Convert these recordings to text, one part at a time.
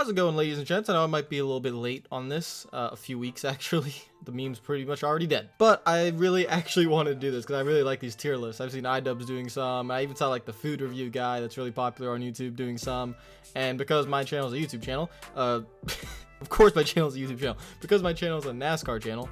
How's it going, ladies and gents? I know I might be a little bit late on this, a few weeks actually. The meme's pretty much already dead, but I really actually want to do this because I really like these tier lists. I've seen iDubbbz doing some. I even saw like the food review guy that's really popular on YouTube doing some, and because my channel is a YouTube channel, of course my channel is a YouTube channel. Because my channel is a NASCAR channel,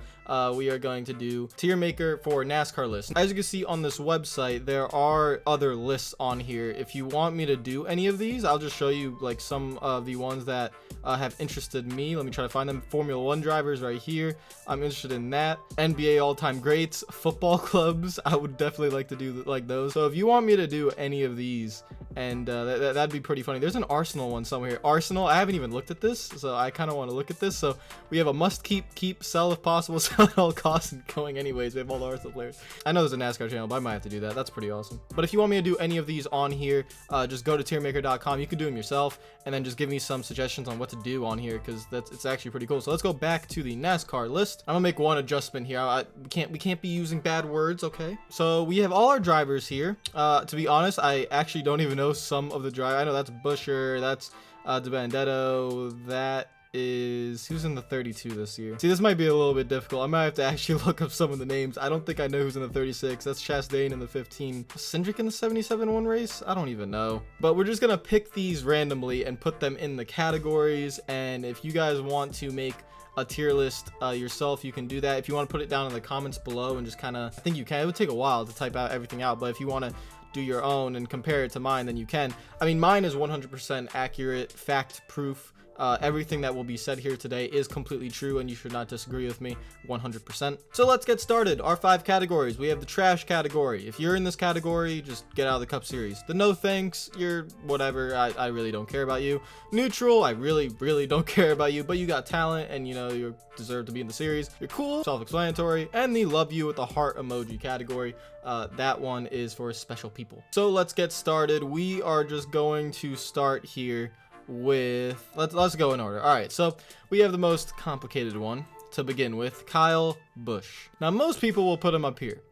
we are going to do tier maker for NASCAR lists. As you can see on this website, there are other lists on here. If you want me to do any of these, I'll just show you like some of the ones that have interested me. Let me try to find them. Formula 1 drivers right here. I'm interested in that. NBA all-time greats, football clubs. I would definitely like to do like those. So if you want me to do any of these, and that'd be pretty funny. There's an Arsenal one somewhere here. Arsenal, I haven't even looked at this, so I kind of want to look at this. So we have a must keep, sell if possible, sell at all costs, and going anyways. We have all the Arsenal players. I know there's a NASCAR channel, but I might have to do that. That's pretty awesome. But if you want me to do any of these on here, just go to tiermaker.com. You can do them yourself, and then just give me some suggestions on what to do on here, because it's actually pretty cool. So let's go back to the NASCAR list. I'm gonna make one adjustment here. We can't be using bad words, okay? So we have all our drivers here. To be honest, I actually don't even know some of the drivers. I know that's Busher, that's De Bandetto, that is who's in the 32 this year. See, this might be a little bit difficult. I might have to actually look up some of the names. I don't think I know who's in the 36. That's Chastain in the 15. Cindric in the 77 one race? I don't even know. But we're just gonna pick these randomly and put them in the categories. And if you guys want to make a tier list yourself, you can do that. If you want to put it down in the comments below and just kind of, I think you can. It would take a while to type out everything out, but if you want to do your own and compare it to mine, then you can. I mean, mine is 100% accurate, fact proof. Everything that will be said here today is completely true, and you should not disagree with me 100%. So let's get started. Our 5 categories. We have the trash category. If you're in this category, just get out of the Cup Series. The no thanks, you're whatever. I really don't care about you. Neutral, I really don't care about you, but you got talent and you know you deserve to be in the series. You're cool, self-explanatory. And the love you with the heart emoji category. That one is for special people. So let's get started. We are just going to start here with let's go in order. All right, so we have the most complicated one to begin with, Kyle Busch. Now most people will put him up here,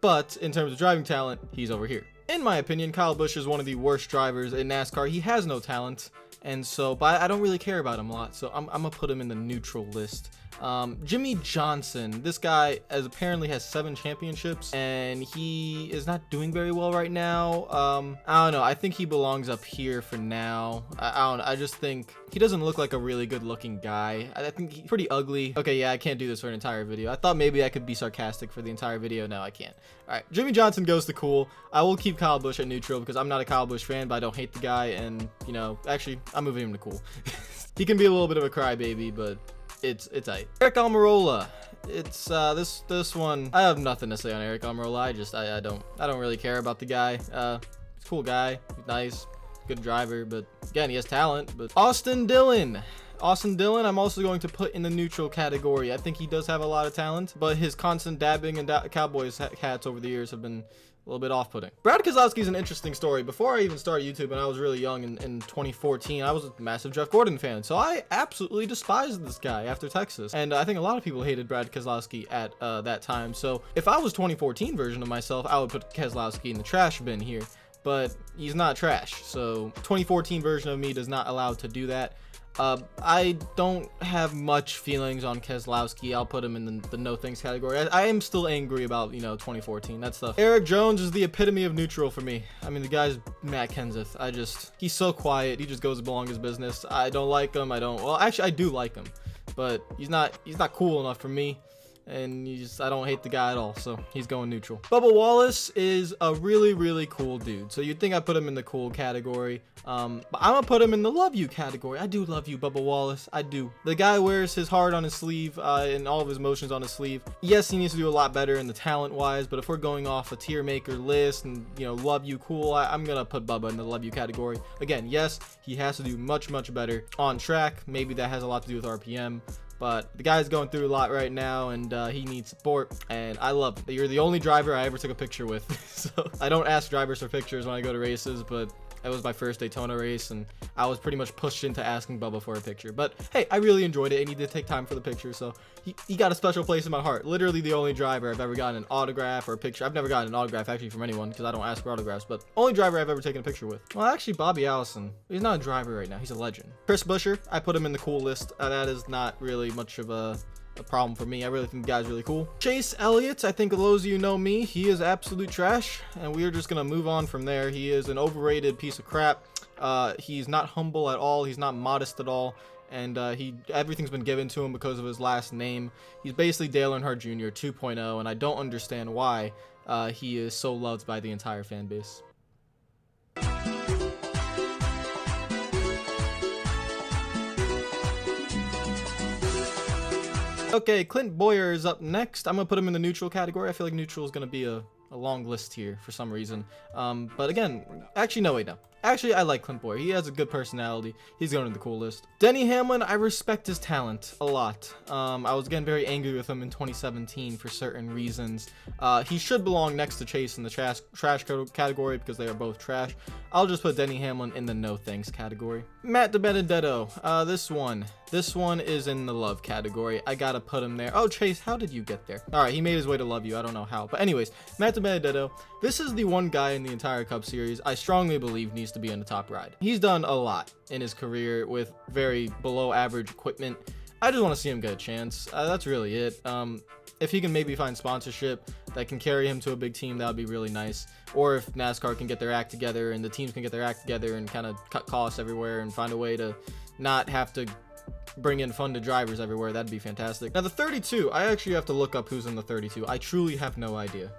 but in terms of driving talent, he's over here. In my opinion, Kyle Busch is one of the worst drivers in NASCAR. He has no talent, and so but I don't really care about him a lot, so I'm gonna put him in the neutral list. Jimmie Johnson, this guy apparently has 7 championships and he is not doing very well right now. I don't know, I think he belongs up here for now. I don't know, I just think he doesn't look like a really good looking guy. I think he's pretty ugly. Okay, yeah, I can't do this for an entire video. I thought maybe I could be sarcastic for the entire video. No, I can't. All right, Jimmie Johnson goes to cool. I will keep Kyle Busch at neutral because I'm not a Kyle Busch fan, but I don't hate the guy, and you know, actually I'm moving him to cool. He can be a little bit of a crybaby, but it's tight. Aric Almirola. It's this one. I have nothing to say on Aric Almirola. I don't really care about the guy. He's a cool guy. He's nice, good driver, but again, he has talent. But Austin Dillon, I'm also going to put in the neutral category. I think he does have a lot of talent, but his constant dabbing and Cowboys hats over the years have been a little bit off-putting. Brad Keselowski is an interesting story. Before I even started YouTube, and I was really young in 2014, I was a massive Jeff Gordon fan. So I absolutely despised this guy after Texas. And I think a lot of people hated Brad Keselowski at that time. So if I was 2014 version of myself, I would put Keselowski in the trash bin here. But he's not trash. So 2014 version of me does not allow to do that. I don't have much feelings on Keselowski. I'll put him in the no thanks category. I am still angry about, you know, 2014, that stuff. Erik Jones is the epitome of neutral for me. I mean, the guy's Matt Kenseth. He's so quiet. He just goes along his business. I don't like him. Well, actually, I do like him, but he's not cool enough for me. And I don't hate the guy at all, so he's going neutral. Bubba Wallace is a really cool dude, so you'd think I put him in the cool category, but I'm gonna put him in the love you category. I do love you, Bubba Wallace. I do. The guy wears his heart on his sleeve and all of his emotions on his sleeve. Yes, he needs to do a lot better in the talent wise, but if we're going off a tier maker list and, you know, love you cool, I'm gonna put Bubba in the love you category. Again, yes, he has to do much better on track. Maybe that has a lot to do with RPM. But the guy's going through a lot right now, and he needs support, and I love him. You're the only driver I ever took a picture with. So I don't ask drivers for pictures when I go to races, but It was my first Daytona race, and I was pretty much pushed into asking Bubba for a picture. But hey, I really enjoyed it, and he did take time for the picture, so he got a special place in my heart. Literally the only driver I've ever gotten an autograph or a picture. I've never gotten an autograph actually from anyone because I don't ask for autographs, but only driver I've ever taken a picture with. Well, actually, Bobby Allison. He's not a driver right now. He's a legend. Chris Buescher, I put him in the cool list. That is not really much of a problem for me. I really think the guy's really cool. Chase Elliott, I think those of you know me, he is absolute trash, and we are just gonna move on from there. He is an overrated piece of crap. He's not humble at all. He's not modest at all, and everything's been given to him because of his last name. He's basically Dale Earnhardt Jr. 2.0, and I don't understand why he is so loved by the entire fan base. Okay, Clint Boyer is up next. I'm gonna put him in the neutral category. I feel like neutral is gonna be a long list here for some reason. But again, actually, no, wait, no. Actually, I like Clint Boyer. He has a good personality. He's going in the cool list. Denny Hamlin, I respect his talent a lot. I was getting very angry with him in 2017 for certain reasons. He should belong next to Chase in the trash category because they are both trash. I'll just put Denny Hamlin in the no thanks category. Matt DiBenedetto, this one is in the love category. I gotta put him there. Oh, Chase, how did you get there? All right, he made his way to love you. I don't know how, but anyways, Matt DiBenedetto, this is the one guy in the entire Cup Series I strongly believe needs to be in the top ride. He's done a lot in his career with very below average equipment. I just want to see him get a chance. That's really it. If he can maybe find sponsorship that can carry him to a big team, that would be really nice. Or if NASCAR can get their act together and the teams can get their act together and kind of cut costs everywhere and find a way to not have to bring in funded drivers everywhere, that'd be fantastic. Now the 32, I actually have to look up who's in the 32. I truly have no idea.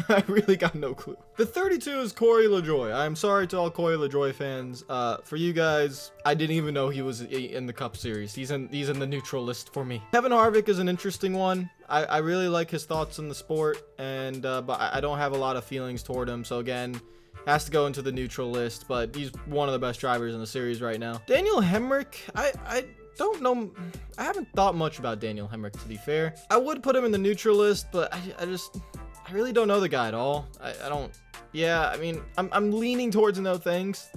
I really got no clue. The 32 is Corey LaJoie. I'm sorry to all Corey LaJoie fans. For you guys, I didn't even know he was in the Cup Series. He's in the neutral list for me. Kevin Harvick is an interesting one. I really like his thoughts in the sport, and but I don't have a lot of feelings toward him. So again, has to go into the neutral list. But he's one of the best drivers in the series right now. Daniel Hemrick, I don't know. I haven't thought much about Daniel Hemrick, to be fair. I would put him in the neutral list, but I really don't know the guy at all. I don't. Yeah, I mean, I'm leaning towards no thanks,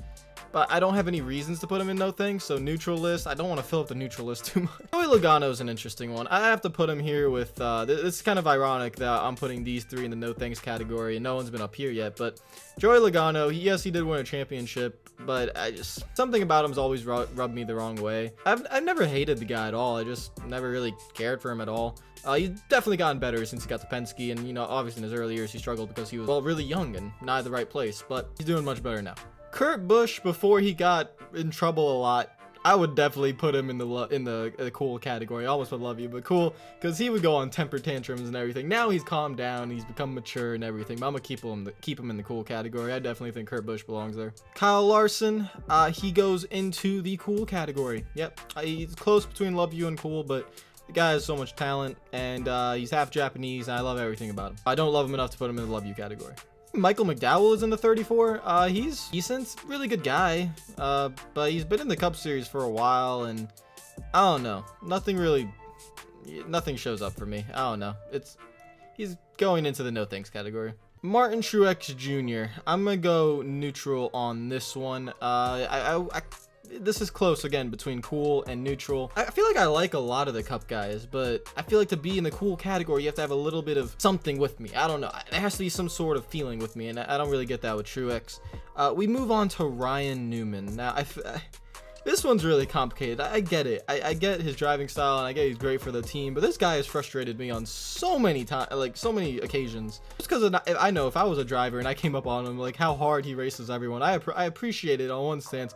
but I don't have any reasons to put him in no thanks. So neutral list. I don't want to fill up the neutral list too much. Joey Logano is an interesting one. I have to put him here with. This is kind of ironic that I'm putting these three in the no thanks category, and no one's been up here yet. But Joey Logano, yes, he did win a championship, but something about him's always rubbed me the wrong way. I've never hated the guy at all. I just never really cared for him at all. He's definitely gotten better since he got to Penske, and you know, obviously in his early years he struggled because he was, well, really young and not at the right place, but he's doing much better now. Kurt Busch, before he got in trouble a lot, I would definitely put him in the cool category. I almost would love you, but cool, because he would go on temper tantrums and everything. Now he's calmed down, he's become mature and everything, but I'm gonna keep him in the cool category. I definitely think Kurt Busch belongs there. Kyle Larson, he goes into the cool category. Yep, he's close between love you and cool, but the guy has so much talent, and he's half Japanese, and I love everything about him. I don't love him enough to put him in the love you category. Michael McDowell is in the 34. He's decent, really good guy, but he's been in the Cup Series for a while, and I don't know, nothing shows up for me. I don't know, he's going into the no thanks category. Martin Truex Jr. I'm gonna go neutral on this one. This is close again between cool and neutral. I feel like I like a lot of the Cup guys, but I feel like to be in the cool category, you have to have a little bit of something with me. I don't know. There has to be some sort of feeling with me, and I don't really get that with Truex. We move on to Ryan Newman. Now, this one's really complicated. I get it. I get his driving style, and I get he's great for the team, but this guy has frustrated me on so many times, like so many occasions. Just because I know if I was a driver and I came up on him, like how hard he races everyone, I appreciate it on one stance,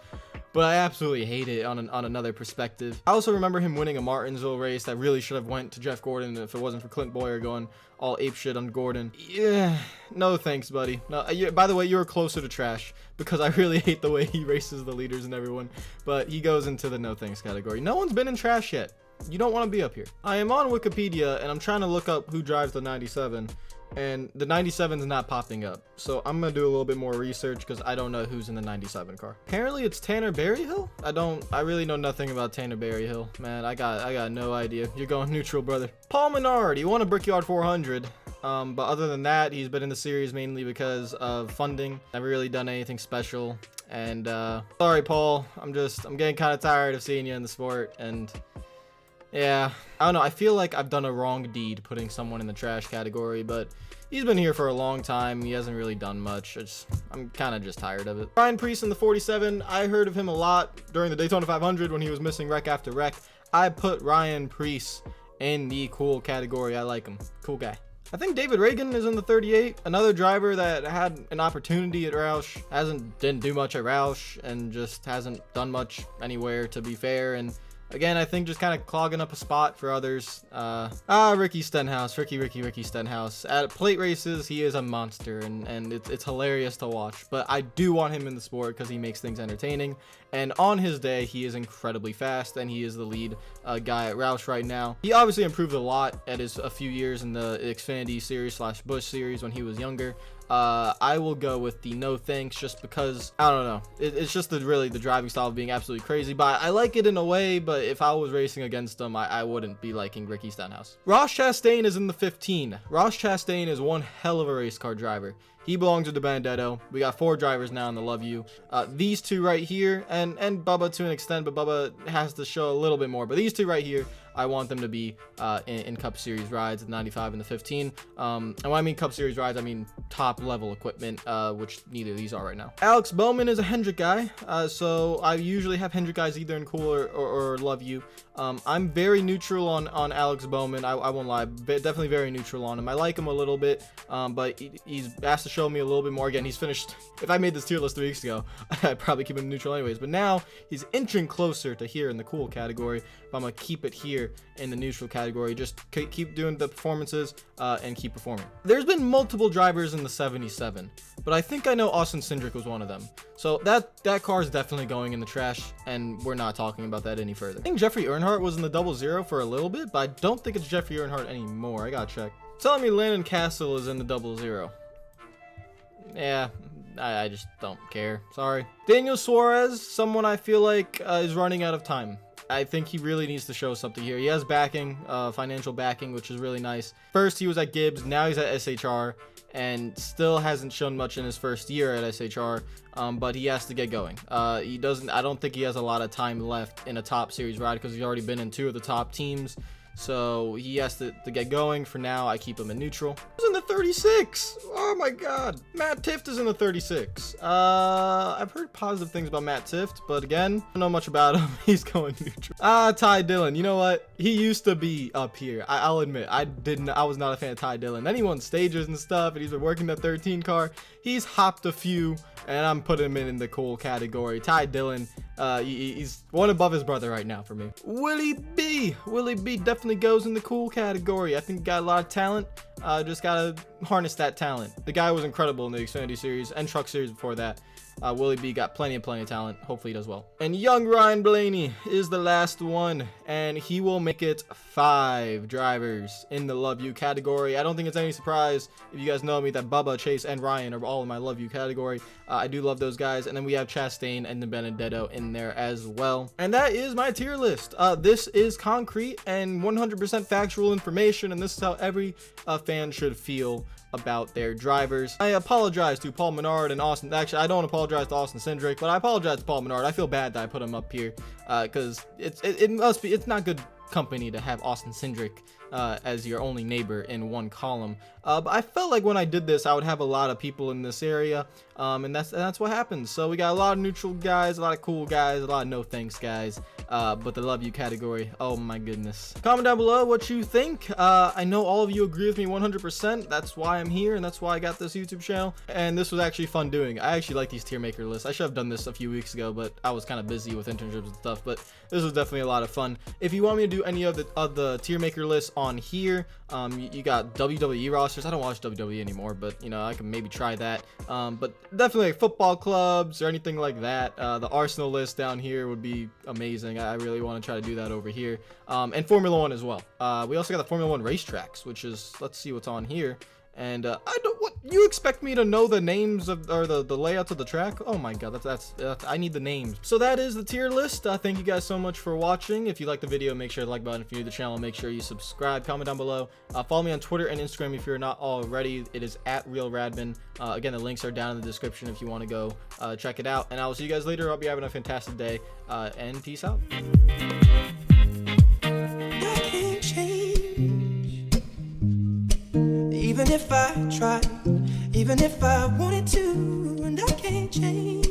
but I absolutely hate it on another perspective. I also remember him winning a Martinsville race that really should have went to Jeff Gordon if it wasn't for Clint Boyer going all apeshit on Gordon. Yeah, no thanks, buddy. No, by the way, you're closer to trash because I really hate the way he races the leaders and everyone, but he goes into the no thanks category. No one's been in trash yet. You don't want to be up here. I am on Wikipedia and I'm trying to look up who drives the 97. And the 97 is not popping up, so I'm gonna do a little bit more research because I don't know who's in the 97 car. Apparently it's Tanner Berryhill. I really know nothing about Tanner Berryhill, man. I got no idea. You're going neutral, brother. Paul Menard, he won a Brickyard 400, but other than that, he's been in the series mainly because of funding. Never really done anything special, And sorry, Paul. I'm getting kind of tired of seeing you in the sport. And yeah, I don't know. I feel like I've done a wrong deed putting someone in the trash category, but he's been here for a long time. He hasn't really done much. I'm kind of just tired of it. Ryan Preece in the 47. I heard of him a lot during the Daytona 500 when he was missing wreck after wreck. I put Ryan Preece in the cool category. I like him. Cool guy. I think David Reagan is in the 38. Another driver that had an opportunity at Roush, didn't do much at Roush, and just hasn't done much anywhere, to be fair. And again, I think just kind of clogging up a spot for others. Ricky Stenhouse. Ricky Stenhouse. At plate races, he is a monster, and it's hilarious to watch. But I do want him in the sport because he makes things entertaining. And on his day, he is incredibly fast, and he is the lead guy at Roush right now. He obviously improved a lot at his a few years in the Xfinity Series / Busch Series when he was younger. I will go with the no thanks just because, I don't know. It's just really the driving style of being absolutely crazy. But I like it in a way, but if I was racing against him, I wouldn't be liking Ricky Stenhouse. Ross Chastain is in the 15. Ross Chastain is one hell of a race car driver. He belongs to the Benedetto. We got 4 drivers now in the Love You. These 2 right here, and Bubba to an extent, but Bubba has to show a little bit more. But these 2 right here, I want them to be in Cup Series rides, the 95 and the 15. And when I mean Cup Series rides, I mean top level equipment, which neither of these are right now. Alex Bowman is a Hendrick guy, so I usually have Hendrick guys either in Cool or Love You. I'm very neutral on Alex Bowman. I won't lie, definitely very neutral on him. I like him a little bit, but he's asked to show me a little bit more. Again, he's finished. If I made this tier list 3 weeks ago, I'd probably keep him neutral anyways. But now he's inching closer to here in the cool category. But I'm gonna keep it here in the neutral category. Just keep doing the performances and keep performing. There's been multiple drivers in the 77, but I think I know Austin Cindric was one of them. So that car is definitely going in the trash, and we're not talking about that any further. I think Jeffrey Earnhardt was in the 00 for a little bit, but I don't think it's Jeffrey Earnhardt anymore. I gotta check. Telling me Landon Castle is in the 00. Yeah, I just don't care. Sorry. Daniel Suarez, someone I feel like is running out of time. I think he really needs to show something here. He has backing, financial backing, which is really nice. First, he was at Gibbs. Now he's at SHR, and still hasn't shown much in his first year at SHR. But he has to get going. I don't think he has a lot of time left in a top series ride because he's already been in 2 of the top teams. So he has to get going. For now, I keep him in neutral. He's in the 36. Oh my god. Matt Tifft is in the 36. I've heard positive things about Matt Tifft, but again, I don't know much about him. He's going neutral. Ty Dillon. You know what? He used to be up here. I'll admit, I was not a fan of Ty Dillon. Then he won stages and stuff, and he's been working the 13 car. He's hopped a few, and I'm putting him in the cool category. Ty Dillon, he's one above his brother right now for me. Willie B definitely goes in the cool category. I think he got a lot of talent. Just gotta harness that talent. The guy was incredible in the Xfinity Series and Truck Series before that. Willie B got plenty of talent. Hopefully he does well. And young Ryan Blaney is the last one, and he will make it 5 drivers in the Love You category. I don't think it's any surprise if you guys know me that Bubba, Chase, and Ryan are all in my Love You category. I do love those guys. And then we have Chastain and the Benedetto in there as well. And that is my tier list. This is concrete and 100% factual information, and this is how every fan should feel about their drivers. I apologize to Paul Menard and Austin. Actually, I don't apologize to Austin Cindric, but I apologize to Paul Menard. I feel bad that I put him up here because it's not good company to have Austin Cindric as your only neighbor in one column. But I felt like when I did this, I would have a lot of people in this area, and that's what happens. So we got a lot of neutral guys, a lot of cool guys, a lot of no thanks guys. But the Love You category, oh my goodness. Comment down below what you think. I know all of you agree with me 100%. That's why I'm here, and that's why I got this YouTube channel. And this was actually fun doing. I actually like these tier maker lists. I should have done this a few weeks ago, but I was kind of busy with internships and stuff. But this was definitely a lot of fun. If you want me to do any of the tier maker lists on here, you got WWE rosters. I don't watch WWE anymore, but you know, I can maybe try that. But definitely like football clubs or anything like that. The Arsenal list down here would be amazing. I really want to try to do that over here. And Formula 1 as well. We also got the Formula 1 racetracks, which is, let's see what's on here. And I don't. What you expect me to know the names of or the layouts of the track? Oh my god, that's I need the names. So that is the tier list. Thank you guys so much for watching. If you like the video, make sure to like button. If you're new to the channel, make sure you subscribe. Comment down below. Follow me on Twitter and Instagram if you're not already. It is at RealRadman. Again, the links are down in the description if you want to go check it out. And I will see you guys later. Hope you're having a fantastic day. And peace out. Even if I tried, even if I wanted to, and I can't change.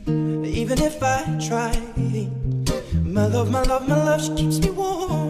Even if I tried, my love, she keeps me warm.